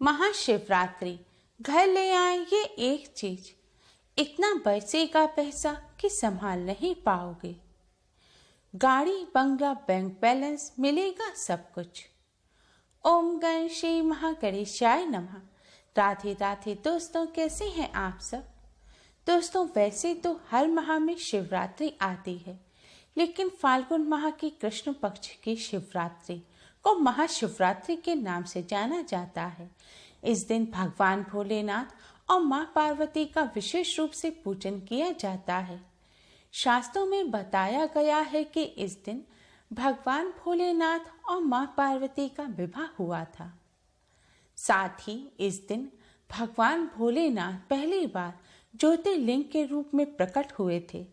महाशिवरात्रि घर ले आए ये एक चीज, इतना बरसेगा पैसा कि संभाल नहीं पाओगे। गाड़ी बंगला बैंक बैलेंस मिलेगा सब कुछ। ओम गण श्री महागणेशाय नमः। राधे राधे दोस्तों, कैसे हैं आप सब। दोस्तों, वैसे तो हर माह में शिवरात्रि आती है, लेकिन फाल्गुन माह की कृष्ण पक्ष की शिवरात्रि को महाशिवरात्रि के नाम से जाना जाता है। इस दिन भगवान भोलेनाथ और मां पार्वती का विशेष रूप से पूजन किया जाता है। शास्त्रों में बताया गया है कि इस दिन भगवान भोलेनाथ और मां पार्वती का विवाह हुआ था। साथ ही इस दिन भगवान भोलेनाथ पहली बार ज्योतिर्लिंग के रूप में प्रकट हुए थे,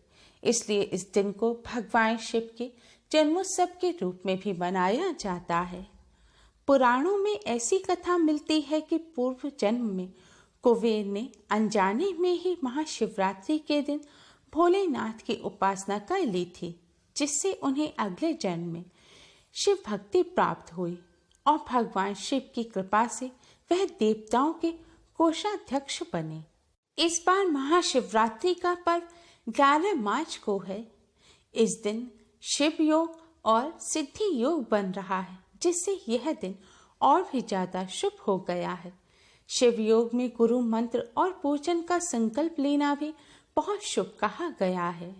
इसलिए इस दिन को भगवान शिव के जन्मोत्सव के रूप में भी मनाया जाता है। पुराणों में ऐसी कथा मिलती है कि पूर्व जन्म में कुबेर ने अनजाने में ही महाशिवरात्रि के दिन भोलेनाथ की उपासना कर ली थी, जिससे उन्हें अगले जन्म में शिव भक्ति प्राप्त हुई और भगवान शिव की कृपा से वह देवताओं के कोषाध्यक्ष बने। इस बार महाशिवरात्रि का पर्व 11 मार्च को है। इस दिन शिव योग और सिद्धि योग बन रहा है, जिससे यह दिन और भी ज्यादा शुभ हो गया है। शिव योग में गुरु मंत्र और पूजन का संकल्प लेना भी बहुत शुभ कहा गया है।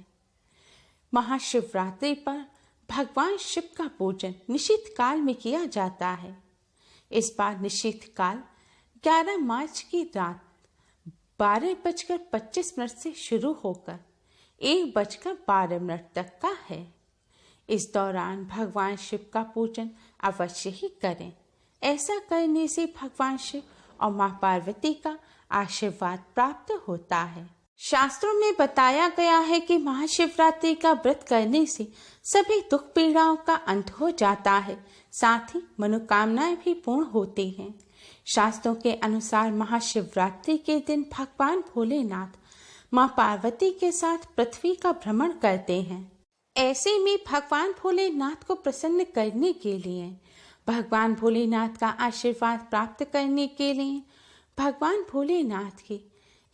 महाशिवरात्रि पर भगवान शिव का पूजन निशित काल में किया जाता है। इस बार निशित काल 11 मार्च की रात 12:25 से शुरू होकर 1:12 तक का है। इस दौरान भगवान शिव का पूजन अवश्य ही करें। ऐसा करने से भगवान शिव और मां पार्वती का आशीर्वाद प्राप्त होता है। शास्त्रों में बताया गया है कि महाशिवरात्रि का व्रत करने से सभी दुख पीड़ाओं का अंत हो जाता है, साथ ही मनोकामनाएं भी पूर्ण होती हैं। शास्त्रों के अनुसार महाशिवरात्रि के दिन भगवान भोलेनाथ मां पार्वती के साथ पृथ्वी का भ्रमण करते हैं। ऐसे में भगवान भोलेनाथ को प्रसन्न करने के लिए, भगवान भोलेनाथ का आशीर्वाद प्राप्त करने के लिए, भगवान भोलेनाथ की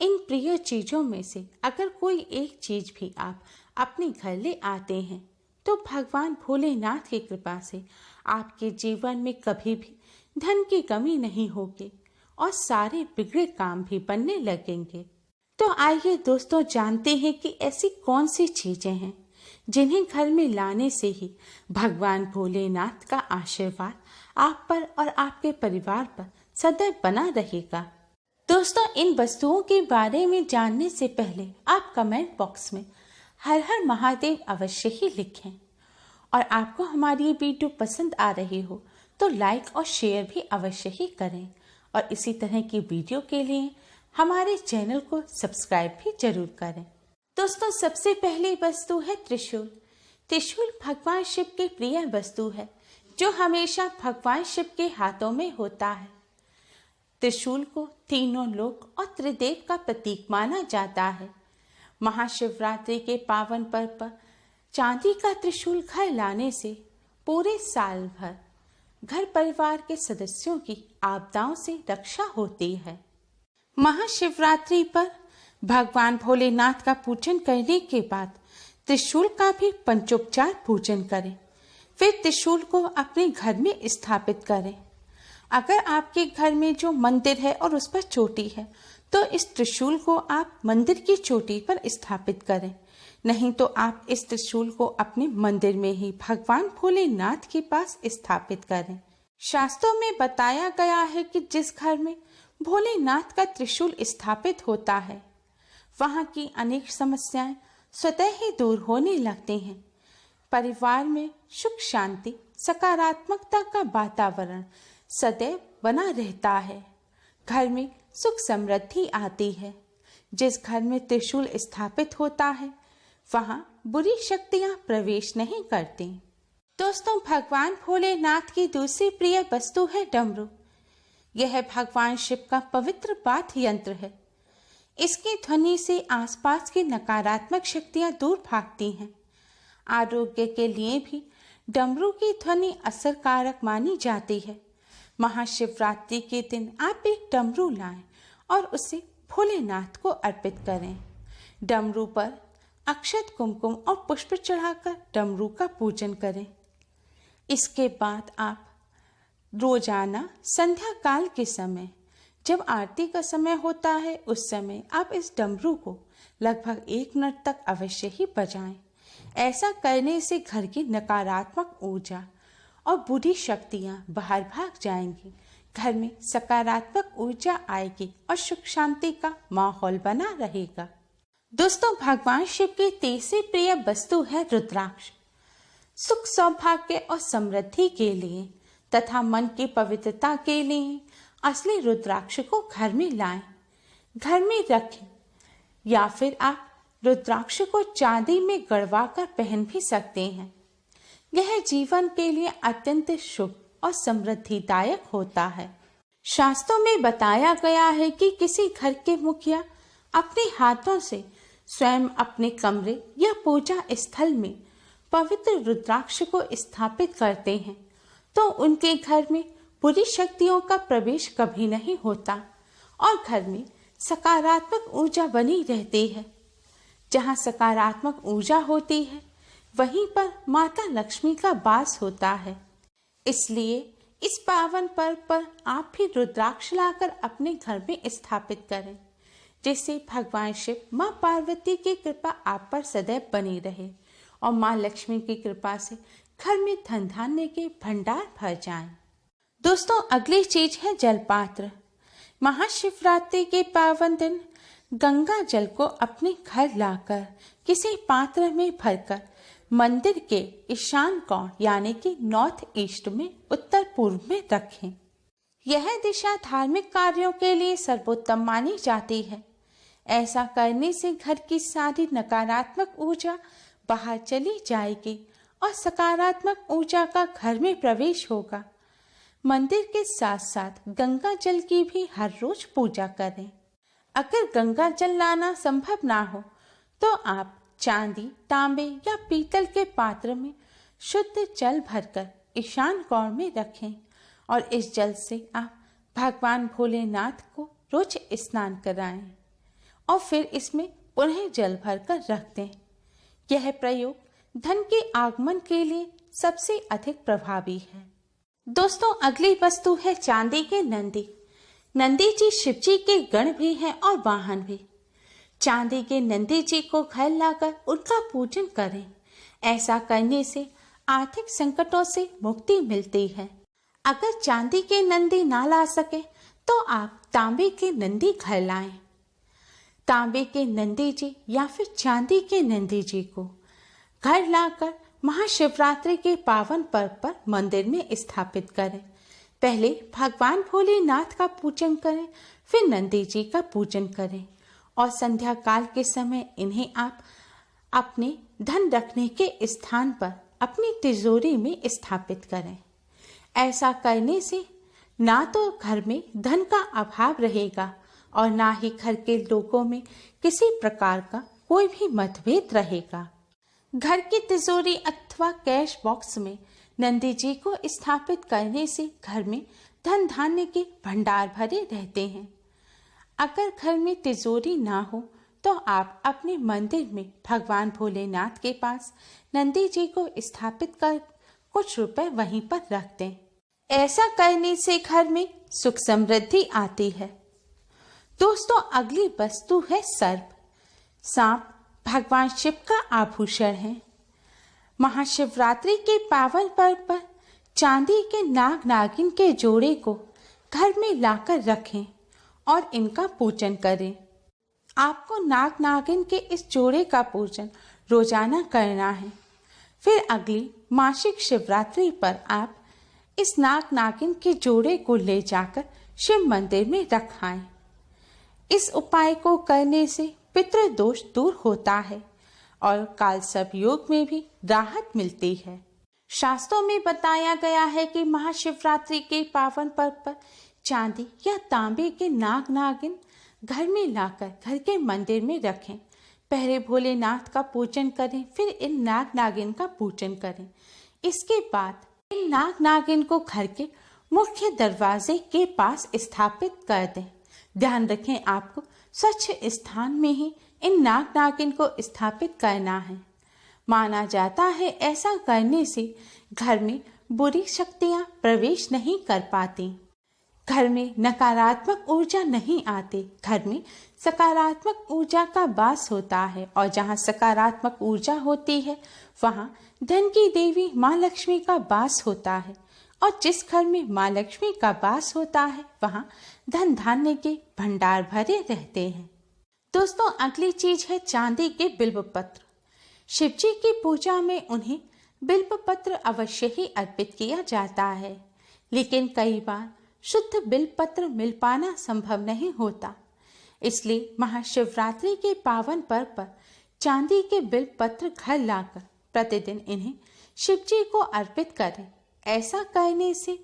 इन प्रिय चीजों में से अगर कोई एक चीज भी आप अपने घर ले आते हैं, तो भगवान भोलेनाथ की कृपा से आपके जीवन में कभी भी धन की कमी नहीं होगी और सारे बिगड़े काम भी बनने लगेंगे। तो आइए दोस्तों, जानते हैं कि ऐसी कौन सी चीजें हैं जिन्हें घर में लाने से ही भगवान भोलेनाथ का आशीर्वाद आप पर और आपके परिवार पर सदैव बना रहेगा। दोस्तों, इन वस्तुओं के बारे में जानने से पहले आप कमेंट बॉक्स में हर हर महादेव अवश्य ही लिखें, और आपको हमारी ये वीडियो पसंद आ रही हो तो लाइक और शेयर भी अवश्य ही करें, और इसी तरह की वीडियो के लिए हमारे चैनल को सब्सक्राइब भी जरूर करें। दोस्तों, सबसे पहली वस्तु है त्रिशूल। त्रिशूल भगवान शिव की प्रिय वस्तु है, जो हमेशा भगवान शिव के हाथों में होता है। त्रिशूल को तीनों लोक और त्रिदेव का प्रतीक माना जाता है। महाशिवरात्रि के पावन पर्व पर चांदी का त्रिशूल घर लाने से पूरे साल भर घर परिवार के सदस्यों की आपदाओं से रक्षा होती है। महाशिवरात्रि पर भगवान भोलेनाथ का पूजन करने के बाद त्रिशूल का भी पंचोपचार पूजन करें। फिर त्रिशूल को अपने घर में स्थापित करें। अगर आपके घर में जो मंदिर है और उस पर चोटी है, तो इस त्रिशूल को आप मंदिर की चोटी पर स्थापित करें। नहीं तो आप इस त्रिशूल को अपने मंदिर में ही भगवान भोलेनाथ के पास स्थापित करें। शास्त्रों में बताया गया है कि जिस घर में भोलेनाथ का त्रिशूल स्थापित होता है, वहां की अनेक समस्याएं स्वतः ही दूर होने लगती हैं। परिवार में सुख शांति, सकारात्मकता का वातावरण सदैव बना रहता है। घर में सुख समृद्धि आती है। जिस घर में त्रिशूल स्थापित होता है, वहां बुरी शक्तियां प्रवेश नहीं करती। दोस्तों, भगवान भोलेनाथ की दूसरी प्रिय वस्तु है डमरू। यह भगवान शिव का पवित्र वाद्य यंत्र है। इसकी ध्वनि से आसपास की नकारात्मक शक्तियां दूर भागती हैं। आरोग्य के लिए भी डमरू की ध्वनि असरकारक मानी जाती है। महाशिवरात्रि के दिन आप एक डमरू लाएं और उसे भोलेनाथ को अर्पित करें। डमरू पर अक्षत, कुमकुम और पुष्प चढ़ाकर डमरू का पूजन करें। इसके बाद आप रोजाना संध्या काल के समय, जब आरती का समय होता है, उस समय आप इस डमरू को लगभग 1 मिनट तक अवश्य ही बजाएं। ऐसा करने से घर की नकारात्मक ऊर्जा और बुरी शक्तियां बाहर भाग जाएंगी, घर में सकारात्मक ऊर्जा आएगी और सुख शांति का माहौल बना रहेगा। दोस्तों, भगवान शिव की तीसरी प्रिय वस्तु है रुद्राक्ष। सुख, सौभाग्य और समृद्धि के लिए तथा मन की पवित्रता के लिए असली रुद्राक्ष को घर में लाएं, घर में रखें, या फिर आप रुद्राक्ष को चांदी में गड़वा कर पहन भी सकते हैं। यह जीवन के लिए अत्यंत शुभ और समृद्धिदायक होता है। शास्त्रों में बताया गया है कि किसी घर के मुखिया अपने हाथों से स्वयं अपने कमरे या पूजा स्थल में पवित्र रुद्राक्ष को स्थापित करते हैं तो उनके घर में बुरी शक्तियों का प्रवेश कभी नहीं होता और घर में सकारात्मक ऊर्जा बनी रहती है। जहाँ सकारात्मक ऊर्जा होती है वहीं पर माता लक्ष्मी का वास होता है। इसलिए इस पावन पर्व पर आप भी रुद्राक्ष लाकर अपने घर में स्थापित करें, जिससे भगवान शिव, माँ पार्वती की कृपा आप पर सदैव बनी रहे और माँ लक्ष्मी की कृपा से घर में धन धान्य के भंडार भर जाएं। दोस्तों, अगली चीज है जलपात्र। महाशिवरात्रि के पावन दिन गंगा जल को अपने घर लाकर किसी पात्र में भरकर मंदिर के ईशान कोण यानी कि नॉर्थ ईस्ट में, उत्तर पूर्व में रखें। यह दिशा धार्मिक कार्यों के लिए सर्वोत्तम मानी जाती है। ऐसा करने से घर की सारी नकारात्मक ऊर्जा बाहर चली जाएगी और सकारात्मक ऊर्जा का घर में प्रवेश होगा। मंदिर के साथ साथ गंगा जल की भी हर रोज पूजा करें। अगर गंगा जल लाना संभव ना हो तो आप चांदी, तांबे या पीतल के पात्र में शुद्ध जल भरकर ईशान कोण में रखें और इस जल से आप भगवान भोलेनाथ को रोज स्नान कराएं और फिर इसमें पुनः जल भरकर रख दें। यह प्रयोग धन के आगमन के लिए सबसे अधिक प्रभावी है। दोस्तों, अगली वस्तु है चांदी के नंदी। नंदी जी शिव जी के गण भी हैं और वाहन भी। चांदी के नंदी जी को घर लाकर उनका पूजन करें। ऐसा करने से आर्थिक संकटों से मुक्ति मिलती है। अगर चांदी के नंदी ना ला सके तो आप तांबे के नंदी घर लाएं। तांबे के नंदी जी या फिर चांदी के नंदी जी को घर लाकर महाशिवरात्रि के पावन पर्व पर मंदिर में स्थापित करें। पहले भगवान भोलेनाथ का पूजन करें, फिर नंदी जी का पूजन करें और संध्या काल के समय इन्हें आप अपने धन रखने के स्थान पर अपनी तिजोरी में स्थापित करें। ऐसा करने से ना तो घर में धन का अभाव रहेगा और ना ही घर के लोगों में किसी प्रकार का कोई भी मतभेद रहेगा। घर की तिजोरी अथवा कैश बॉक्स में नंदी जी को स्थापित करने से घर में धन धान्य के भंडार भरे रहते हैं। अगर घर में तिजोरी ना हो तो आप अपने मंदिर में भगवान भोलेनाथ के पास नंदी जी को स्थापित कर कुछ रुपए वहीं पर रख दें। ऐसा करने से घर में सुख समृद्धि आती है। दोस्तों, अगली वस्तु है सर्प। सांप भगवान शिव का आभूषण है। महाशिवरात्रि के पावन पर्व पर चांदी के नाग नागिन के जोड़े को घर में लाकर रखें और इनका पूजन करें। आपको नाग नागिन के इस जोड़े का पूजन रोजाना करना है। फिर अगली मासिक शिवरात्रि पर आप इस नाग नागिन के जोड़े को ले जाकर शिव मंदिर में रखाएं। इस उपाय को करने से पितृदोष दूर होता है और कालसर्प योग में भी राहत मिलती है। शास्त्रों में बताया गया है कि महाशिवरात्रि के पावन पर्व पर चांदी या तांबे के नाग नागिन घर में लाकर घर के मंदिर में रखें। पहले भोलेनाथ का पूजन करें, फिर इन नाग नागिन का पूजन करें। इसके बाद इन नाग नागिन को घर के मुख्य दरवाजे के पास स्थापित कर दें। ध्यान रखें, आपको स्वच्छ स्थान में ही इन नाग नागिन को स्थापित करना है। माना जाता है ऐसा करने से घर में बुरी शक्तियां प्रवेश नहीं कर पाती, घर में नकारात्मक ऊर्जा नहीं आती, घर में सकारात्मक ऊर्जा का वास होता है। और जहाँ सकारात्मक ऊर्जा होती है वहाँ धन की देवी माँ लक्ष्मी का वास होता है। और जिस घर में माँ लक्ष्मी का वास होता है वहाँ धन धान्य के भंडार भरे रहते हैं। दोस्तों, अगली चीज है चांदी के बिल्व पत्र। शिव जी की पूजा में उन्हें बिल्व पत्र अवश्य ही अर्पित किया जाता है, लेकिन कई बार शुद्ध बिल्व पत्र मिल पाना संभव नहीं होता। इसलिए महाशिवरात्रि के पावन पर्व पर चांदी के बिल्व पत्र घर लाकर प्रतिदिन इन्हें शिव जी को अर्पित करें। ऐसा करने से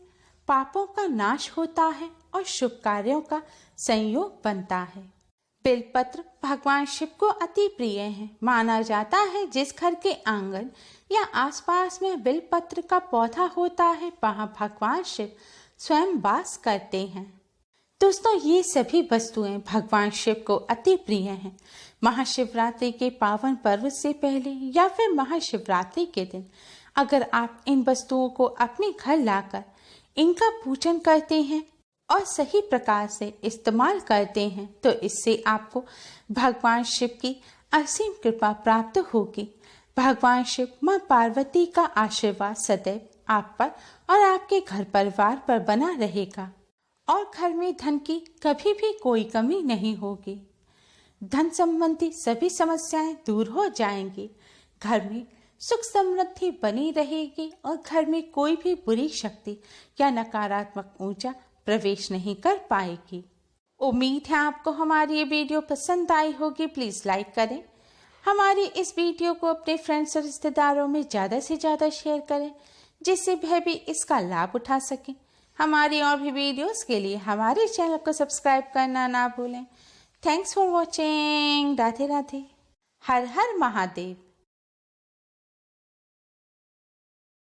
पापों का नाश होता है और शुभ कार्यों का संयोग बनता है। बेलपत्र भगवान शिव को अति प्रिय है। माना जाता है जिस घर के आंगन या आसपास में बेलपत्र का पौधा होता है वहां भगवान शिव स्वयं वास करते हैं। दोस्तों, ये सभी वस्तुएं भगवान शिव को अति प्रिय हैं। महाशिवरात्रि के पावन पर्व से पहले या फिर महाशिवरात्रि के दिन अगर आप इन वस्तुओं को अपने घर लाकर इनका पूजन करते हैं और सही प्रकार से इस्तेमाल करते हैं तो इससे आपको भगवान शिव की असीम कृपा प्राप्त होगी। भगवान शिव मां पार्वती का आशीर्वाद सदैव आप पर और आपके घर परिवार पर बना रहेगा और घर में धन की कभी भी कोई कमी नहीं होगी। धन संबंधी सभी समस्याएं दूर हो जाएंगी, घर में सुख समृद्धि बनी रहेगी और घर में कोई भी बुरी शक्ति या नकारात्मक ऊर्जा प्रवेश नहीं कर पाएगी। उम्मीद है आपको हमारी ये वीडियो पसंद आई होगी। प्लीज लाइक करें, हमारी इस वीडियो को अपने फ्रेंड्स और रिश्तेदारों में ज़्यादा से ज़्यादा शेयर करें जिससे वह भी इसका लाभ उठा सकें। हमारी और भी वीडियोस के लिए हमारे चैनल को सब्सक्राइब करना ना भूलें। Thanks for watching. Radhe Radhe. Her her Mahadev.